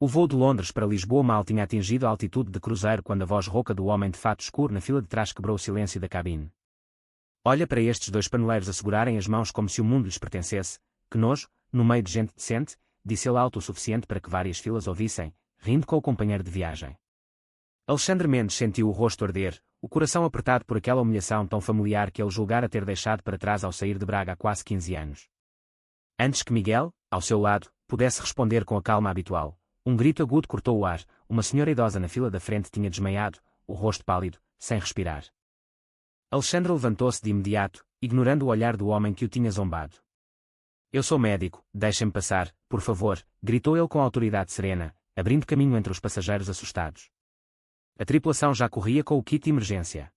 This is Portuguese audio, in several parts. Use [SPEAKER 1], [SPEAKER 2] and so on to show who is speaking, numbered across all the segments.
[SPEAKER 1] O voo de Londres para Lisboa mal tinha atingido a altitude de cruzeiro quando a voz rouca do homem de fato escuro na fila de trás quebrou o silêncio da cabine. Olha para estes dois paneleiros a segurarem as mãos como se o mundo lhes pertencesse. Que nojo, no meio de gente decente, disse ele alto o suficiente para que várias filas ouvissem, rindo com o companheiro de viagem. Alexandre Mendes sentiu o rosto arder, o coração apertado por aquela humilhação tão familiar que ele julgara ter deixado para trás ao sair de Braga há quase 15 anos. Antes que Miguel, ao seu lado, pudesse responder com a calma habitual, um grito agudo cortou o ar. Uma senhora idosa na fila da frente tinha desmaiado, o rosto pálido, sem respirar. Alexandre levantou-se de imediato, ignorando o olhar do homem que o tinha zombado. Eu sou médico, deixem-me passar, por favor, gritou ele com autoridade serena, abrindo caminho entre os passageiros assustados. A tripulação já corria com o kit de emergência.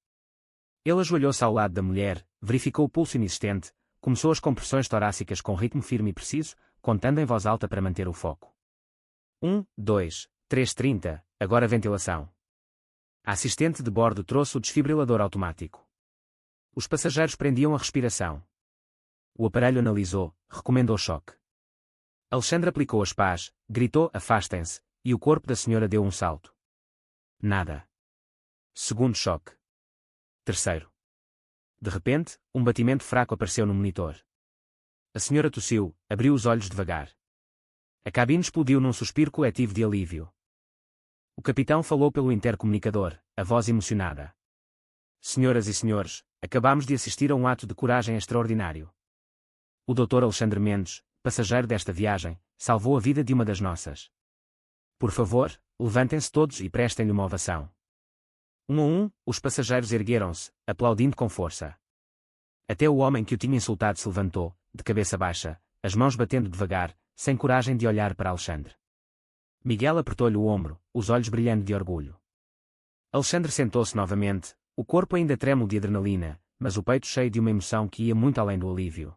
[SPEAKER 1] Ele ajoelhou-se ao lado da mulher, verificou o pulso inexistente, começou as compressões torácicas com ritmo firme e preciso, contando em voz alta para manter o foco. 1, 2, 3, 30, agora ventilação. A assistente de bordo trouxe o desfibrilador automático. Os passageiros prendiam a respiração. O aparelho analisou, recomendou choque. Alexandre aplicou as pás, gritou afastem-se, e o corpo da senhora deu um salto. Nada. Segundo choque. Terceiro. De repente, um batimento fraco apareceu no monitor. A senhora tossiu, abriu os olhos devagar. A cabine explodiu num suspiro coletivo de alívio. O capitão falou pelo intercomunicador, a voz emocionada. Senhoras e senhores, acabamos de assistir a um ato de coragem extraordinário. O Dr. Alexandre Mendes, passageiro desta viagem, salvou a vida de uma das nossas. Por favor, levantem-se todos e prestem-lhe uma ovação. Um a um, os passageiros ergueram-se, aplaudindo com força. Até o homem que o tinha insultado se levantou, de cabeça baixa, as mãos batendo devagar, sem coragem de olhar para Alexandre. Miguel apertou-lhe o ombro, os olhos brilhando de orgulho. Alexandre sentou-se novamente, o corpo ainda trêmulo de adrenalina, mas o peito cheio de uma emoção que ia muito além do alívio.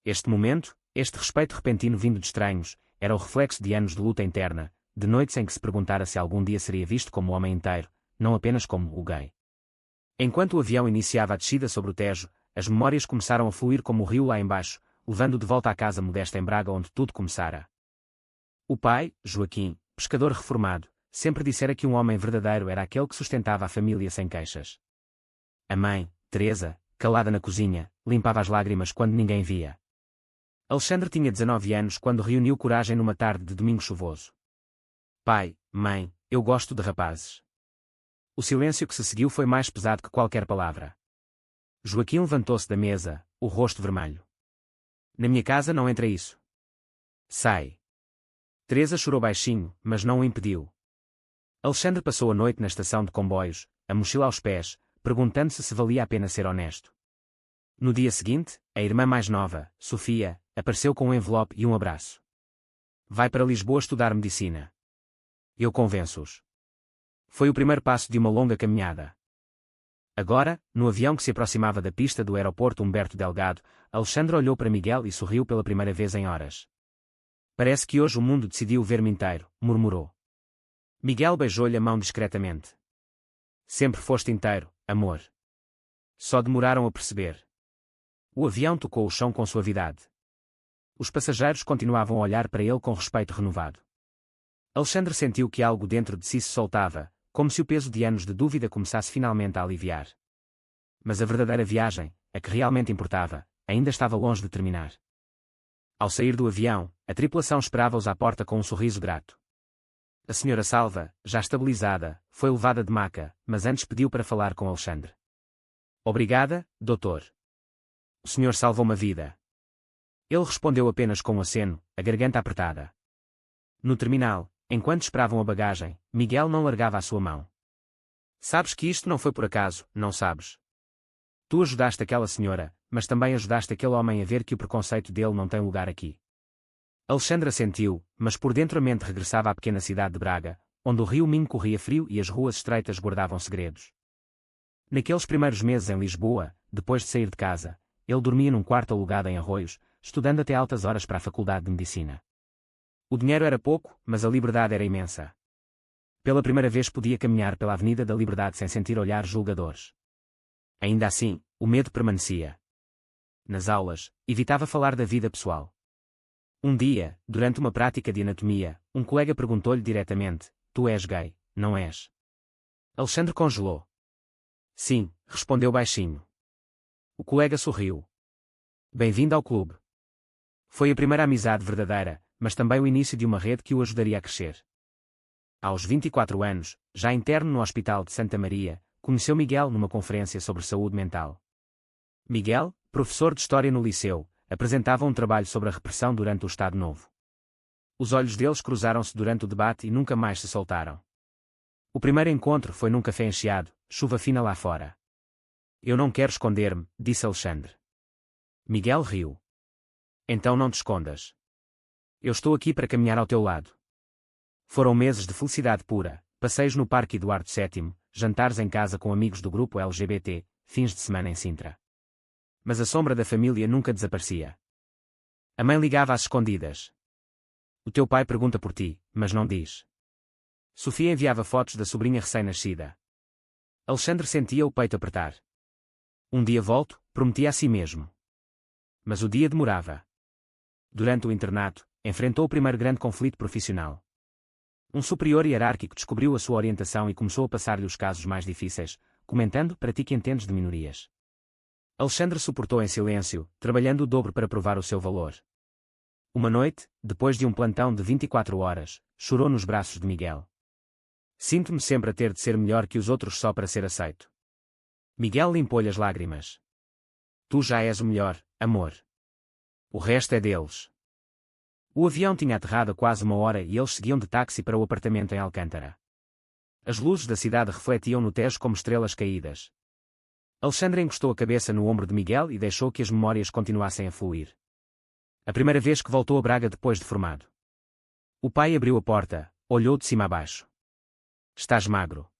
[SPEAKER 1] Este momento, este respeito repentino vindo de estranhos, era o reflexo de anos de luta interna, de noites em que se perguntara se algum dia seria visto como o homem inteiro, não apenas como o gay. Enquanto o avião iniciava a descida sobre o Tejo, as memórias começaram a fluir como o rio lá embaixo, levando de volta à casa modesta em Braga onde tudo começara. O pai, Joaquim, pescador reformado, sempre dissera que um homem verdadeiro era aquele que sustentava a família sem queixas. A mãe, Teresa, calada na cozinha, limpava as lágrimas quando ninguém via. Alexandre tinha 19 anos quando reuniu coragem numa tarde de domingo chuvoso. Pai, mãe, eu gosto de rapazes. O silêncio que se seguiu foi mais pesado que qualquer palavra. Joaquim levantou-se da mesa, o rosto vermelho. Na minha casa não entra isso. Sai. Teresa chorou baixinho, mas não o impediu. Alexandre passou a noite na estação de comboios, a mochila aos pés, perguntando-se se valia a pena ser honesto. No dia seguinte, a irmã mais nova, Sofia, apareceu com um envelope e um abraço. Vai para Lisboa estudar medicina. Eu convenço-os. Foi o primeiro passo de uma longa caminhada. Agora, no avião que se aproximava da pista do aeroporto Humberto Delgado, Alexandre olhou para Miguel e sorriu pela primeira vez em horas. Parece que hoje o mundo decidiu ver-me inteiro, murmurou. Miguel beijou-lhe a mão discretamente. Sempre foste inteiro, amor. Só demoraram a perceber. O avião tocou o chão com suavidade. Os passageiros continuavam a olhar para ele com respeito renovado. Alexandre sentiu que algo dentro de si se soltava, como se o peso de anos de dúvida começasse finalmente a aliviar. Mas a verdadeira viagem, a que realmente importava, ainda estava longe de terminar. Ao sair do avião, a tripulação esperava-os à porta com um sorriso grato. A senhora Salva, já estabilizada, foi levada de maca, mas antes pediu para falar com Alexandre. Obrigada, doutor. O senhor salvou uma vida. Ele respondeu apenas com um aceno, a garganta apertada. No terminal, enquanto esperavam a bagagem, Miguel não largava a sua mão. Sabes que isto não foi por acaso, não sabes? Tu ajudaste aquela senhora, mas também ajudaste aquele homem a ver que o preconceito dele não tem lugar aqui. Alexandre assentiu, mas por dentro a mente regressava à pequena cidade de Braga, onde o rio Minho corria frio e as ruas estreitas guardavam segredos. Naqueles primeiros meses em Lisboa, depois de sair de casa, ele dormia num quarto alugado em Arroios, estudando até altas horas para a Faculdade de Medicina. O dinheiro era pouco, mas a liberdade era imensa. Pela primeira vez podia caminhar pela Avenida da Liberdade sem sentir olhares julgadores. Ainda assim, o medo permanecia. Nas aulas, evitava falar da vida pessoal. Um dia, durante uma prática de anatomia, Um colega perguntou-lhe diretamente: tu és gay, não és? Alexandre congelou. Sim, respondeu baixinho. O colega sorriu. Bem-vindo ao clube. Foi a primeira amizade verdadeira, mas também o início de uma rede que o ajudaria a crescer. Aos 24 anos, já interno no Hospital de Santa Maria, conheceu Miguel numa conferência sobre saúde mental. Miguel, professor de História no liceu, apresentava um trabalho sobre a repressão durante o Estado Novo. Os olhos deles cruzaram-se durante o debate e nunca mais se soltaram. O primeiro encontro foi num café encheado, chuva fina lá fora. Eu não quero esconder-me, disse Alexandre. Miguel riu. Então não te escondas. Eu estou aqui para caminhar ao teu lado. Foram meses de felicidade pura, passeios no Parque Eduardo VII, jantares em casa com amigos do grupo LGBT, fins de semana em Sintra. Mas a sombra da família nunca desaparecia. A mãe ligava às escondidas. O teu pai pergunta por ti, mas não diz. Sofia enviava fotos da sobrinha recém-nascida. Alexandre sentia o peito apertar. Um dia volto, prometia a si mesmo. Mas o dia demorava. Durante o internato, enfrentou o primeiro grande conflito profissional. Um superior hierárquico descobriu a sua orientação e começou a passar-lhe os casos mais difíceis, comentando: para ti que entendes de minorias. Alexandre suportou em silêncio, trabalhando o dobro para provar o seu valor. Uma noite, depois de um plantão de 24 horas, chorou nos braços de Miguel. Sinto-me sempre a ter de ser melhor que os outros só para ser aceito. Miguel limpou-lhe as lágrimas. Tu já és o melhor, amor. O resto é deles. O avião tinha aterrado há quase uma hora e eles seguiam de táxi para o apartamento em Alcântara. As luzes da cidade refletiam no Tejo como estrelas caídas. Alexandre encostou a cabeça no ombro de Miguel e deixou que as memórias continuassem a fluir. A primeira vez que voltou a Braga depois de formado. O pai abriu a porta, olhou de cima a baixo. Estás magro.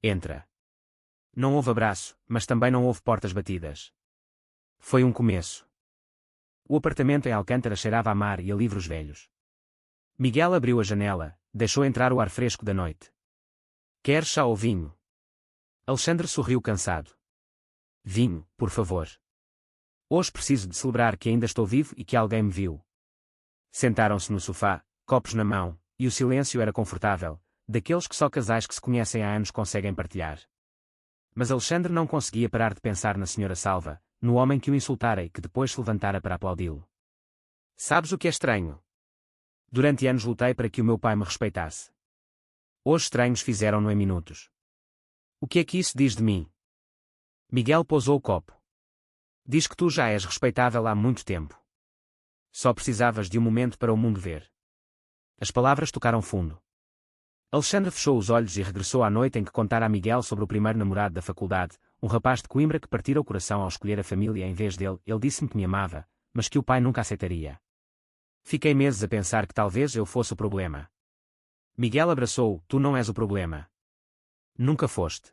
[SPEAKER 1] Entra. Não houve abraço, mas também não houve portas batidas. Foi um começo. O apartamento em Alcântara cheirava a mar e a livros velhos. Miguel abriu a janela, deixou entrar o ar fresco da noite. Queres chá ou vinho? Alexandre sorriu cansado. Vinho, por favor. Hoje preciso de celebrar que ainda estou vivo e que alguém me viu. Sentaram-se no sofá, copos na mão, e o silêncio era confortável, daqueles que só casais que se conhecem há anos conseguem partilhar. Mas Alexandre não conseguia parar de pensar na senhora Salva, no homem que o insultara e que depois se levantara para aplaudi-lo. Sabes o que é estranho? Durante anos lutei para que o meu pai me respeitasse. Hoje estranhos fizeram-no em minutos. O que é que isso diz de mim? Miguel pousou o copo. Diz que tu já és respeitável há muito tempo. Só precisavas de um momento para o mundo ver. As palavras tocaram fundo. Alexandre fechou os olhos e regressou à noite em que contara a Miguel sobre o primeiro namorado da faculdade, um rapaz de Coimbra que partira o coração ao escolher a família em vez dele. Ele disse-me que me amava, mas que o pai nunca aceitaria. Fiquei meses a pensar que talvez eu fosse o problema. Miguel abraçou-o: tu não és o problema. Nunca foste.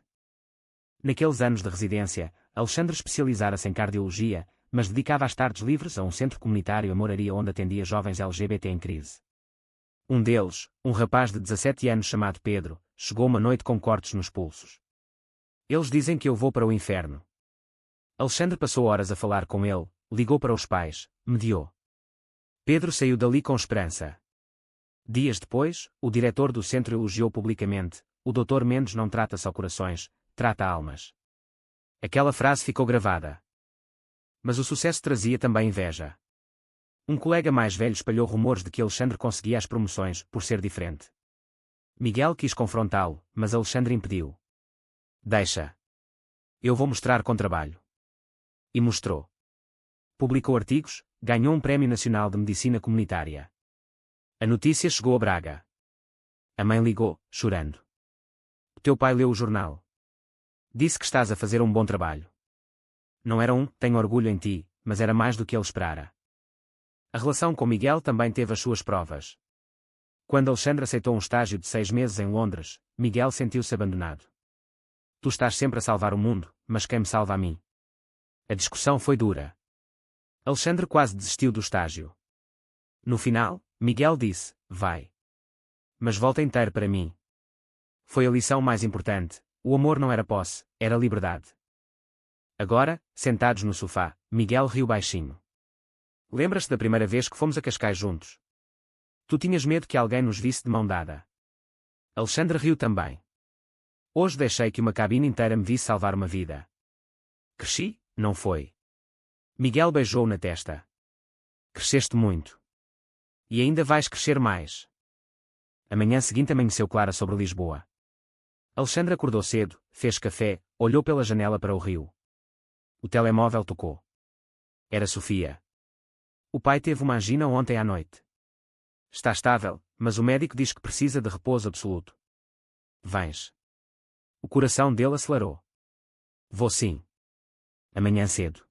[SPEAKER 1] Naqueles anos de residência, Alexandre especializara-se em cardiologia, mas dedicava as tardes livres a um centro comunitário em Moraria onde atendia jovens LGBT em crise. Um deles, um rapaz de 17 anos chamado Pedro, chegou uma noite com cortes nos pulsos. Eles dizem que eu vou para o inferno. Alexandre passou horas a falar com ele, ligou para os pais, mediou. Pedro saiu dali com esperança. Dias depois, o diretor do centro elogiou publicamente: o Dr. Mendes não trata só corações, trata almas. Aquela frase ficou gravada. Mas o sucesso trazia também inveja. Um colega mais velho espalhou rumores de que Alexandre conseguia as promoções por ser diferente. Miguel quis confrontá-lo, mas Alexandre impediu. Deixa. Eu vou mostrar com trabalho. E mostrou. Publicou artigos, ganhou um Prémio Nacional de Medicina Comunitária. A notícia chegou a Braga. A mãe ligou, chorando. O teu pai leu o jornal. Disse que estás a fazer um bom trabalho. Não era tenho orgulho em ti, mas era mais do que ele esperara. A relação com Miguel também teve as suas provas. Quando Alexandre aceitou um estágio de 6 meses em Londres, Miguel sentiu-se abandonado. Tu estás sempre a salvar o mundo, mas quem me salva a mim? A discussão foi dura. Alexandre quase desistiu do estágio. No final, Miguel disse: vai. Mas volta inteiro para mim. Foi a lição mais importante: o amor não era posse, era liberdade. Agora, sentados no sofá, Miguel riu baixinho. Lembras-te da primeira vez que fomos a Cascais juntos? Tu tinhas medo que alguém nos visse de mão dada. Alexandre riu também. Hoje deixei que uma cabine inteira me visse salvar uma vida. Cresci, não foi? Miguel beijou-o na testa. Cresceste muito. E ainda vais crescer mais. A manhã seguinte amanheceu clara sobre Lisboa. Alexandre acordou cedo, fez café, olhou pela janela para o rio. O telemóvel tocou. Era Sofia. O pai teve uma angina ontem à noite. Está estável, mas o médico diz que precisa de repouso absoluto. Vens? O coração dele acelerou. Vou sim. Amanhã cedo.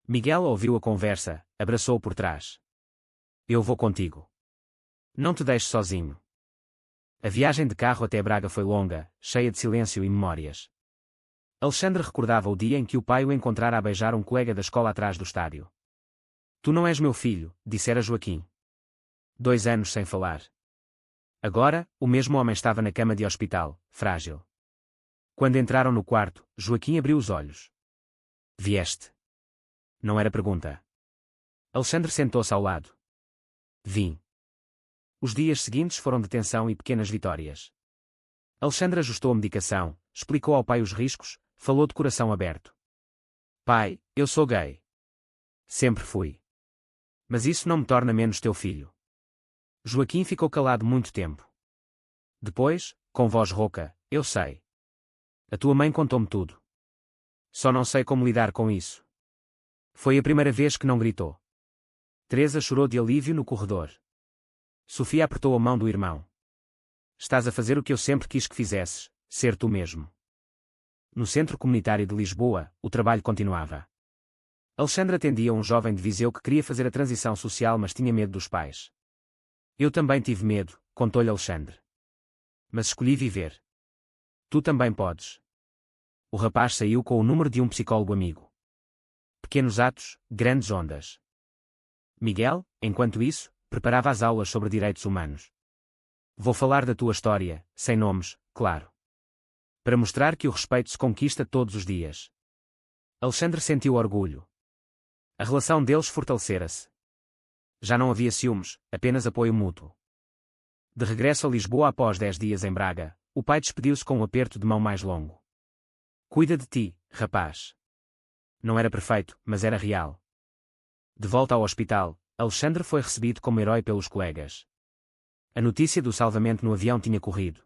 [SPEAKER 1] Miguel ouviu a conversa, abraçou-o por trás. Eu vou contigo. Não te deixes sozinho. A viagem de carro até Braga foi longa, cheia de silêncio e memórias. Alexandre recordava o dia em que o pai o encontrara a beijar um colega da escola atrás do estádio. Tu não és meu filho, dissera Joaquim. 2 anos sem falar. Agora, o mesmo homem estava na cama de hospital, frágil. Quando entraram no quarto, Joaquim abriu os olhos. Vieste? Não era pergunta. Alexandre sentou-se ao lado. Vim. Os dias seguintes foram de tensão e pequenas vitórias. Alexandre ajustou a medicação, explicou ao pai os riscos, falou de coração aberto. Pai, eu sou gay. Sempre fui. Mas isso não me torna menos teu filho. Joaquim ficou calado muito tempo. Depois, com voz rouca, eu sei. A tua mãe contou-me tudo. Só não sei como lidar com isso. Foi a primeira vez que não gritou. Teresa chorou de alívio no corredor. Sofia apertou a mão do irmão. Estás a fazer o que eu sempre quis que fizesses, ser tu mesmo. No centro comunitário de Lisboa, o trabalho continuava. Alexandre atendia um jovem de Viseu que queria fazer a transição social mas tinha medo dos pais. Eu também tive medo, contou-lhe Alexandre. Mas escolhi viver. Tu também podes. O rapaz saiu com o número de um psicólogo amigo. Pequenos atos, grandes ondas. Miguel, enquanto isso, preparava as aulas sobre direitos humanos. Vou falar da tua história, sem nomes, claro. Para mostrar que o respeito se conquista todos os dias. Alexandre sentiu orgulho. A relação deles fortalecera-se. Já não havia ciúmes, apenas apoio mútuo. De regresso a Lisboa após 10 dias em Braga, o pai despediu-se com um aperto de mão mais longo. Cuida de ti, rapaz. Não era perfeito, mas era real. De volta ao hospital, Alexandre foi recebido como herói pelos colegas. A notícia do salvamento no avião tinha corrido.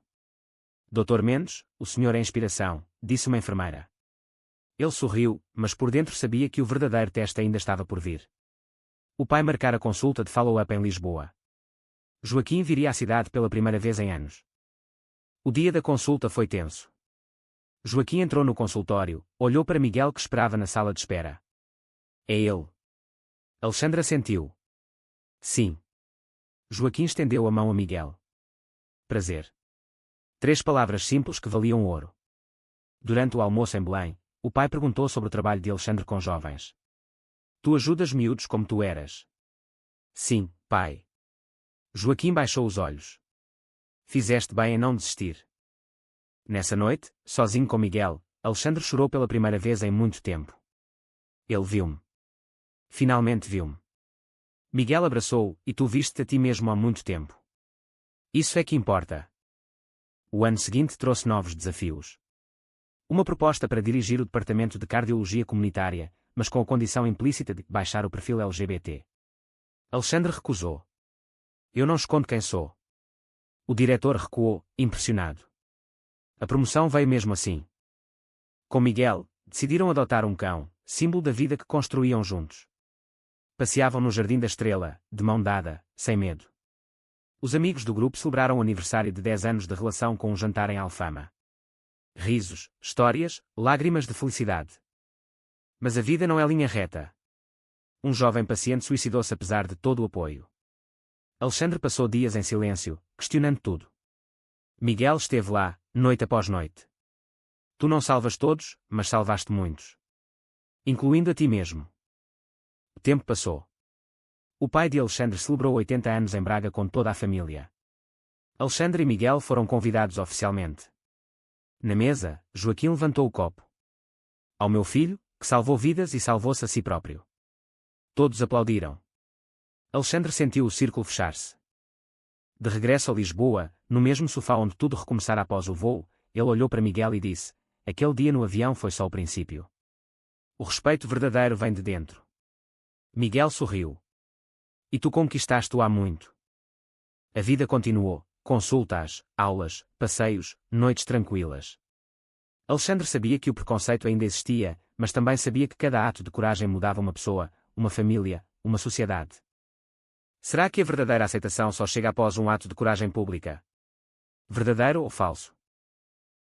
[SPEAKER 1] Dr. Mendes, o senhor é inspiração, disse uma enfermeira. Ele sorriu, mas por dentro sabia que o verdadeiro teste ainda estava por vir. O pai marcara consulta de follow-up em Lisboa. Joaquim viria à cidade pela primeira vez em anos. O dia da consulta foi tenso. Joaquim entrou no consultório, olhou para Miguel que esperava na sala de espera. É ele. Alexandre assentiu. Sim. Joaquim estendeu a mão a Miguel. Prazer. 3 palavras simples que valiam ouro. Durante o almoço em Belém, o pai perguntou sobre o trabalho de Alexandre com jovens. Tu ajudas miúdos como tu eras? Sim, pai. Joaquim baixou os olhos. Fizeste bem em não desistir. Nessa noite, sozinho com Miguel, Alexandre chorou pela primeira vez em muito tempo. Ele viu-me. Finalmente viu-me. Miguel abraçou-o, e tu viste-te a ti mesmo há muito tempo. Isso é que importa. O ano seguinte trouxe novos desafios. Uma proposta para dirigir o departamento de cardiologia comunitária, mas com a condição implícita de baixar o perfil LGBT. Alexandre recusou. Eu não escondo quem sou. O diretor recuou, impressionado. A promoção veio mesmo assim. Com Miguel, decidiram adotar um cão, símbolo da vida que construíam juntos. Passeavam no Jardim da Estrela, de mão dada, sem medo. Os amigos do grupo celebraram o aniversário de 10 anos de relação com um jantar em Alfama. Risos, histórias, lágrimas de felicidade. Mas a vida não é linha reta. Um jovem paciente suicidou-se apesar de todo o apoio. Alexandre passou dias em silêncio, questionando tudo. Miguel esteve lá, noite após noite. Tu não salvas todos, mas salvaste muitos. Incluindo a ti mesmo. O tempo passou. O pai de Alexandre celebrou 80 anos em Braga com toda a família. Alexandre e Miguel foram convidados oficialmente. Na mesa, Joaquim levantou o copo. Ao meu filho, que salvou vidas e salvou-se a si próprio. Todos aplaudiram. Alexandre sentiu o círculo fechar-se. De regresso a Lisboa, no mesmo sofá onde tudo recomeçara após o voo, ele olhou para Miguel e disse: aquele dia no avião foi só o princípio. O respeito verdadeiro vem de dentro. Miguel sorriu. E tu conquistaste-o há muito. A vida continuou, consultas, aulas, passeios, noites tranquilas. Alexandre sabia que o preconceito ainda existia, mas também sabia que cada ato de coragem mudava uma pessoa, uma família, uma sociedade. Será que a verdadeira aceitação só chega após um ato de coragem pública? Verdadeiro ou falso?